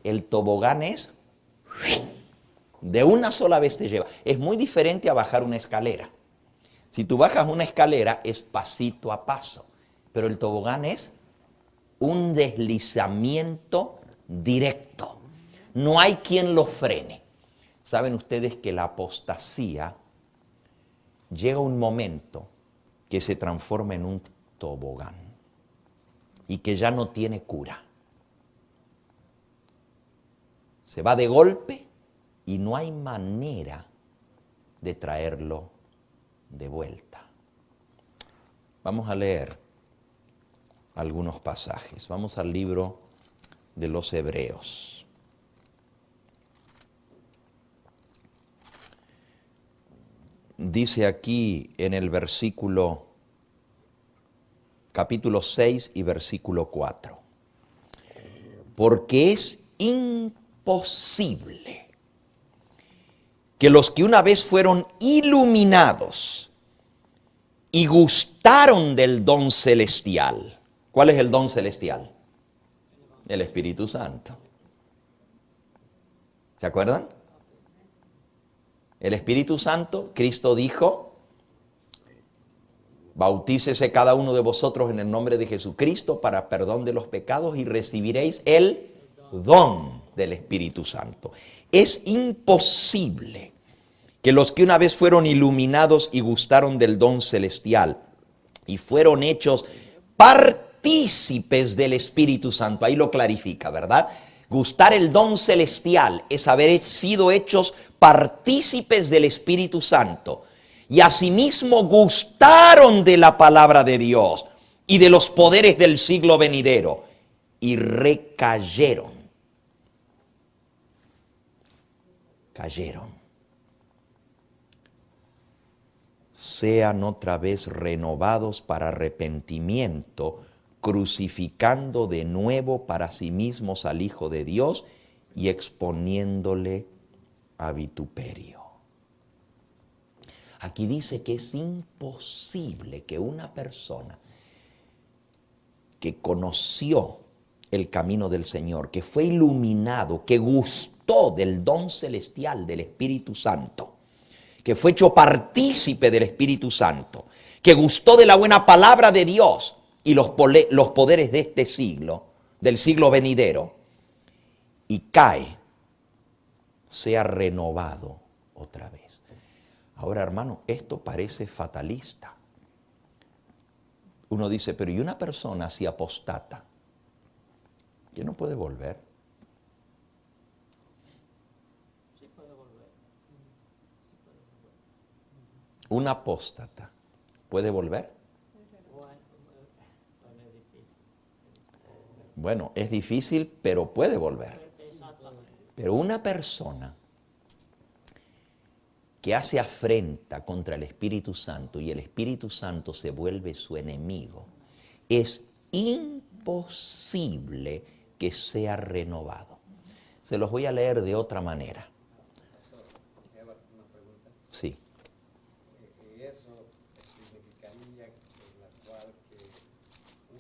el tobogán es de una sola vez te lleva. Es muy diferente a bajar una escalera. Si tú bajas una escalera es pasito a paso, pero el tobogán es un deslizamiento directo. No hay quien lo frene. Saben ustedes que la apostasía llega un momento que se transforma en un tobogán y que ya no tiene cura. Se va de golpe y no hay manera de traerlo de vuelta. Vamos a leer algunos pasajes. Vamos al libro de los Hebreos. Dice aquí en el capítulo 6 y versículo 4. Porque es imposible que los que una vez fueron iluminados y gustaron del don celestial. ¿Cuál es el don celestial? El Espíritu Santo. ¿Se acuerdan? El Espíritu Santo, Cristo dijo, bautícese cada uno de vosotros en el nombre de Jesucristo para perdón de los pecados y recibiréis el don del Espíritu Santo. Es imposible que los que una vez fueron iluminados y gustaron del don celestial y fueron hechos partícipes del Espíritu Santo, ahí lo clarifica, ¿verdad? Gustar el don celestial es haber sido hechos partícipes del Espíritu Santo y asimismo gustaron de la palabra de Dios y de los poderes del siglo venidero y recayeron. Cayeron. Sean otra vez renovados para arrepentimiento, crucificando de nuevo para sí mismos al Hijo de Dios y exponiéndole a vituperio. Aquí dice que es imposible que una persona que conoció el camino del Señor, que fue iluminado, que gustó del don celestial del Espíritu Santo, que fue hecho partícipe del Espíritu Santo, que gustó de la buena palabra de Dios y los poderes de este siglo, del siglo venidero, y cae, sea renovado otra vez. Ahora, hermano, esto parece fatalista. Uno dice, pero ¿y una persona así apostata? ¿Que no puede volver? Sí puede volver. ¿Un apóstata puede volver? Bueno, es difícil, pero puede volver. Pero una persona que hace afrenta contra el Espíritu Santo y el Espíritu Santo se vuelve su enemigo, es imposible que sea renovado. Se los voy a leer de otra manera. Sí. Y eso significaría en la cual que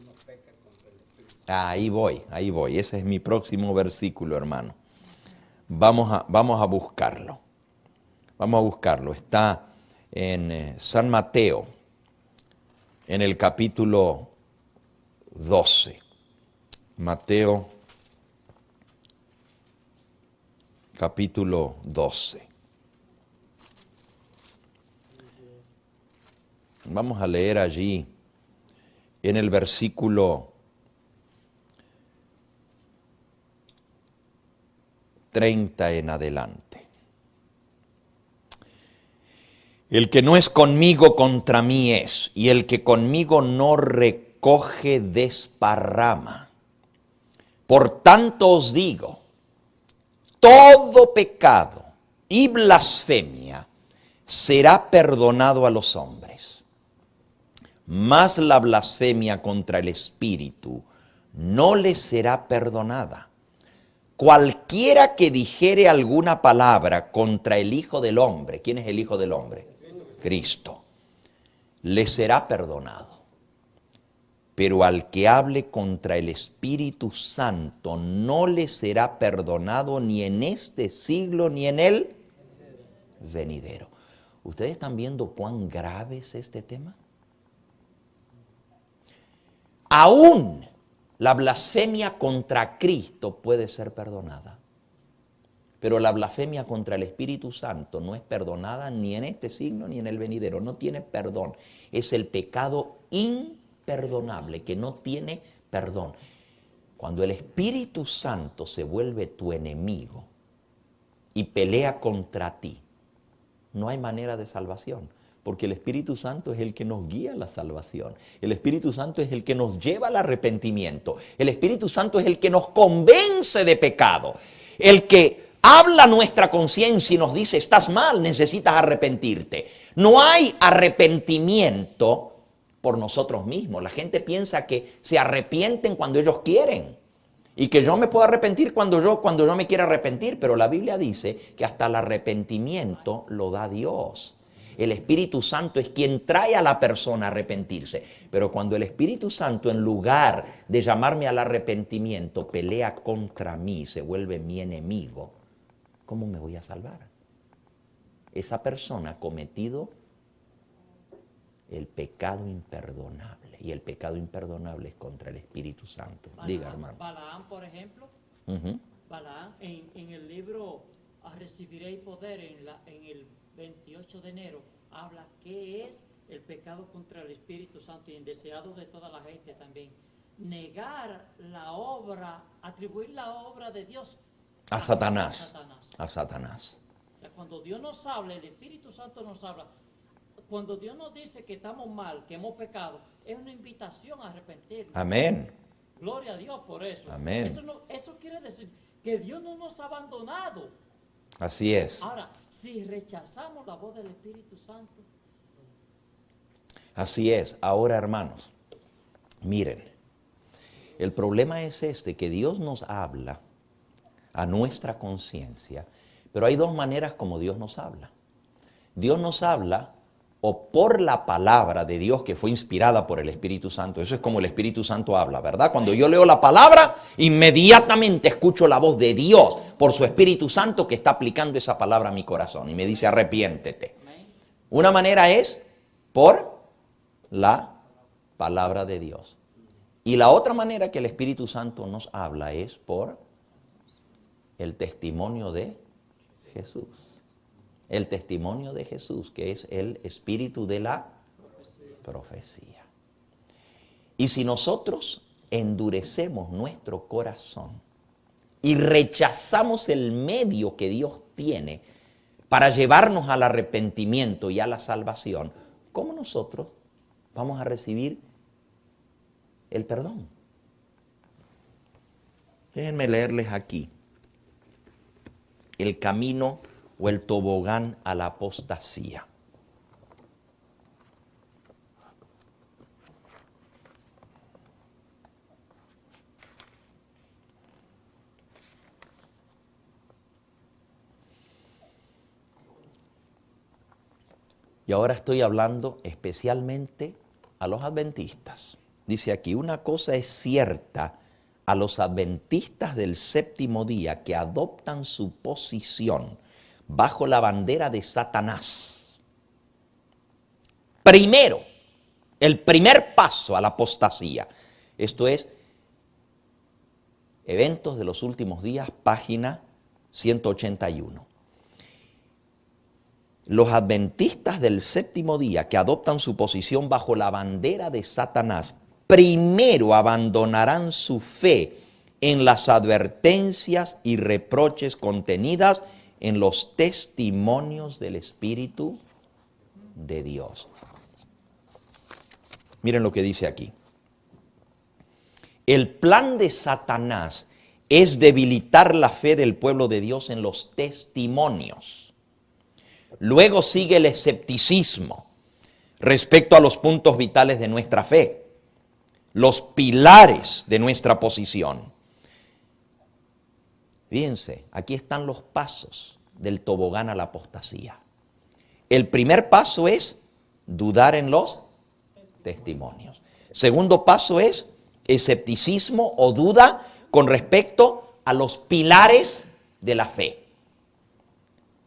uno peca contra el Espíritu. Ahí voy. Ese es mi próximo versículo, hermano. Vamos a buscarlo. Está en San Mateo, en el capítulo 12. Mateo, capítulo 12. Vamos a leer allí en el versículo 30 en adelante. El que no es conmigo, contra mí es, y el que conmigo no recoge, desparrama. Por tanto os digo, todo pecado y blasfemia será perdonado a los hombres, mas la blasfemia contra el Espíritu no le será perdonada. Cualquiera que dijere alguna palabra contra el Hijo del Hombre, ¿quién es el Hijo del Hombre? Cristo, le será perdonado. pero al que hable contra el Espíritu Santo no le será perdonado ni en este siglo ni en el venidero. ¿Ustedes están viendo cuán grave es este tema? Aún la blasfemia contra Cristo puede ser perdonada, pero la blasfemia contra el Espíritu Santo no es perdonada ni en este siglo ni en el venidero. No tiene perdón. Es el pecado imperdonable que no tiene perdón. Cuando el Espíritu Santo se vuelve tu enemigo y pelea contra ti, no hay manera de salvación, porque el Espíritu Santo es el que nos guía a la salvación. El Espíritu Santo es el que nos lleva al arrepentimiento. El Espíritu Santo es el que nos convence de pecado. El que habla nuestra conciencia y nos dice, estás mal, necesitas arrepentirte. No hay arrepentimiento por nosotros mismos. La gente piensa que se arrepienten cuando ellos quieren. Y que yo me puedo arrepentir cuando yo me quiera arrepentir, pero la Biblia dice que hasta el arrepentimiento lo da Dios. El Espíritu Santo es quien trae a la persona a arrepentirse. Pero cuando el Espíritu Santo, en lugar de llamarme al arrepentimiento, pelea contra mí, se vuelve mi enemigo, ¿cómo me voy a salvar? Esa persona ha cometido el pecado imperdonable. Y el pecado imperdonable es contra el Espíritu Santo. Diga, hermano. Balaam, por ejemplo, Balaam en el libro Recibiréis poder en el 28 de enero habla qué es el pecado contra el Espíritu Santo y el deseado de toda la gente también. Negar la obra, atribuir la obra de Dios a Satanás. A Satanás. O sea, cuando Dios nos habla, el Espíritu Santo nos habla. Cuando Dios nos dice que estamos mal, que hemos pecado, es una invitación a arrepentirnos. Amén. Gloria a Dios por eso. Amén. Eso quiere decir que Dios no nos ha abandonado. Así es. Ahora, si rechazamos la voz del Espíritu Santo. Así es. Ahora, hermanos, miren, el problema es que Dios nos habla a nuestra conciencia, pero hay dos maneras como Dios nos habla. Dios nos habla o por la palabra de Dios que fue inspirada por el Espíritu Santo. Eso es como el Espíritu Santo habla, ¿verdad? Cuando yo leo la palabra, inmediatamente escucho la voz de Dios por su Espíritu Santo que está aplicando esa palabra a mi corazón y me dice arrepiéntete. Una manera es por la palabra de Dios. Y la otra manera que el Espíritu Santo nos habla es por el testimonio de Jesús. El testimonio de Jesús, que es el espíritu de la profecía. Y si nosotros endurecemos nuestro corazón y rechazamos el medio que Dios tiene para llevarnos al arrepentimiento y a la salvación, ¿cómo nosotros vamos a recibir el perdón? Déjenme leerles aquí el camino o el tobogán a la apostasía. Y ahora estoy hablando especialmente a los adventistas. Dice aquí, una cosa es cierta a los adventistas del séptimo día que adoptan su posición bajo la bandera de Satanás. Primero, el primer paso a la apostasía. Esto es, Eventos de los Últimos Días, página 181. Los adventistas del séptimo día que adoptan su posición bajo la bandera de Satanás, primero abandonarán su fe en las advertencias y reproches contenidas en los testimonios del Espíritu de Dios. Miren lo que dice aquí. El plan de Satanás es debilitar la fe del pueblo de Dios en los testimonios. Luego sigue el escepticismo respecto a los puntos vitales de nuestra fe, los pilares de nuestra posición. Fíjense, aquí están los pasos del tobogán a la apostasía. El primer paso es dudar en los testimonios. Segundo paso es escepticismo o duda con respecto a los pilares de la fe.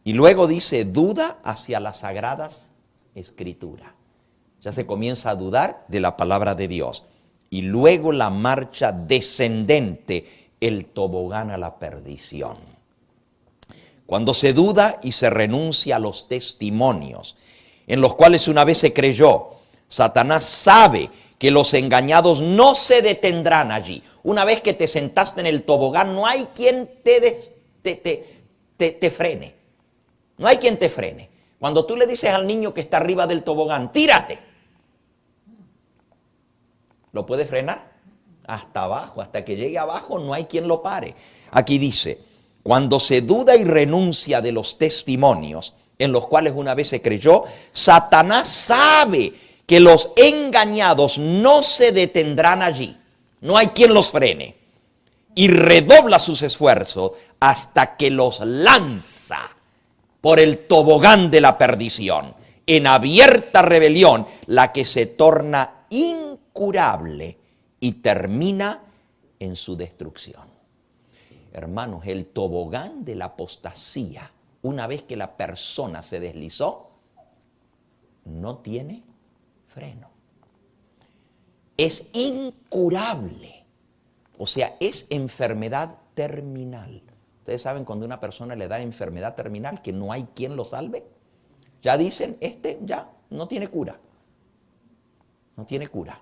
Y luego dice duda hacia las sagradas escrituras. Ya se comienza a dudar de la palabra de Dios. Y luego la marcha descendente, el tobogán a la perdición. Cuando se duda y se renuncia a los testimonios, en los cuales una vez se creyó, Satanás sabe que los engañados no se detendrán allí. Una vez que te sentaste en el tobogán, no hay quien te frene. No hay quien te frene. Cuando tú le dices al niño que está arriba del tobogán, tírate, ¿lo puede frenar? Hasta abajo, hasta que llegue abajo no hay quien lo pare. Aquí dice, cuando se duda y renuncia de los testimonios en los cuales una vez se creyó, Satanás sabe que los engañados no se detendrán allí. No hay quien los frene. Y redobla sus esfuerzos hasta que los lanza por el tobogán de la perdición, en abierta rebelión, la que se torna incurable y termina en su destrucción. Hermanos, el tobogán de la apostasía, una vez que la persona se deslizó, no tiene freno. Es incurable, o sea, es enfermedad terminal. Ustedes saben cuando una persona le da enfermedad terminal que no hay quien lo salve. Ya dicen, ya no tiene cura. No tiene cura.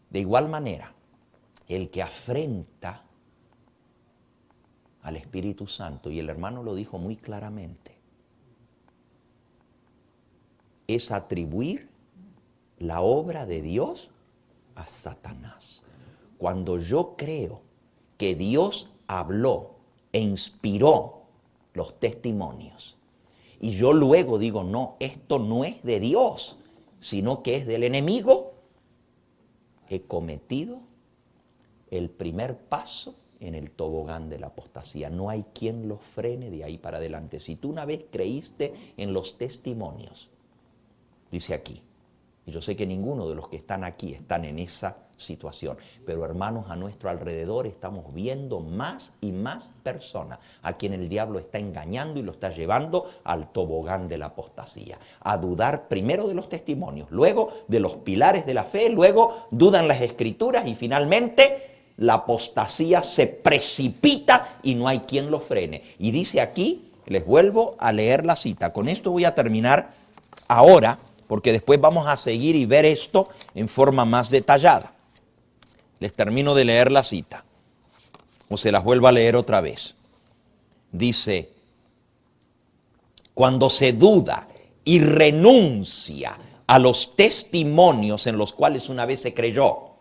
De igual manera, el que afrenta al Espíritu Santo, y el hermano lo dijo muy claramente, es atribuir la obra de Dios a Satanás. Cuando yo creo que Dios habló e inspiró los testimonios, y yo luego digo, no, esto no es de Dios, sino que es del enemigo, he cometido el primer paso en el tobogán de la apostasía. No hay quien lo frene de ahí para adelante. Si tú una vez creíste en los testimonios, dice aquí, y yo sé que ninguno de los que están aquí están en esa situación, pero hermanos, a nuestro alrededor estamos viendo más y más personas a quien el diablo está engañando y lo está llevando al tobogán de la apostasía, a dudar primero de los testimonios, luego de los pilares de la fe, luego dudan las escrituras y finalmente la apostasía se precipita y no hay quien lo frene. Y dice aquí, les vuelvo a leer la cita, con esto voy a terminar ahora, porque después vamos a seguir y ver esto en forma más detallada. Les termino de leer la cita, o se las vuelvo a leer otra vez. Dice, cuando se duda y renuncia a los testimonios en los cuales una vez se creyó,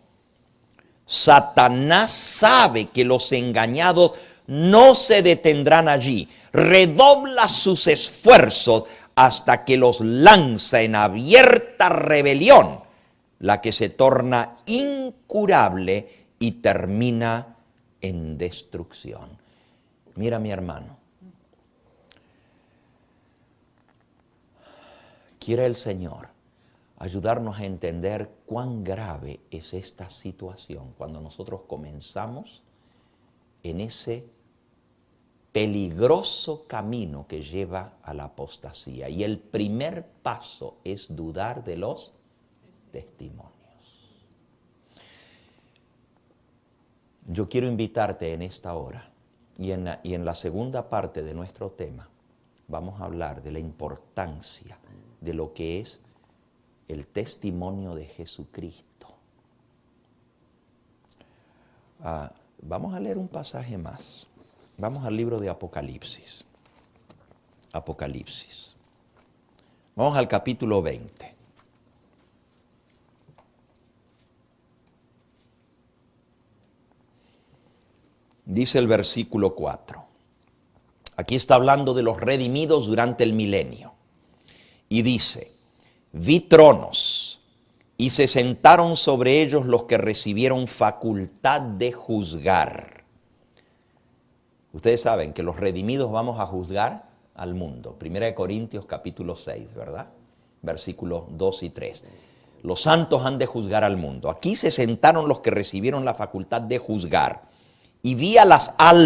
Satanás sabe que los engañados no se detendrán allí, redobla sus esfuerzos hasta que los lanza en abierta rebelión, la que se torna incurable y termina en destrucción. Mira, mi hermano, quiere el Señor ayudarnos a entender cuán grave es esta situación cuando nosotros comenzamos en ese peligroso camino que lleva a la apostasía. Y el primer paso es dudar de los testimonios. Yo quiero invitarte en esta hora y en la segunda parte de nuestro tema vamos a hablar de la importancia de lo que es el testimonio de Jesucristo. Vamos a leer un pasaje más. Vamos al libro de Apocalipsis. Apocalipsis. Vamos al capítulo 20. Dice el versículo 4. Aquí está hablando de los redimidos durante el milenio. Y dice, vi tronos y se sentaron sobre ellos los que recibieron facultad de juzgar. Ustedes saben que los redimidos vamos a juzgar al mundo. 1 Corintios capítulo 6, ¿verdad? Versículos 2 y 3. Los santos han de juzgar al mundo. Aquí se sentaron los que recibieron la facultad de juzgar. Y vi a las almas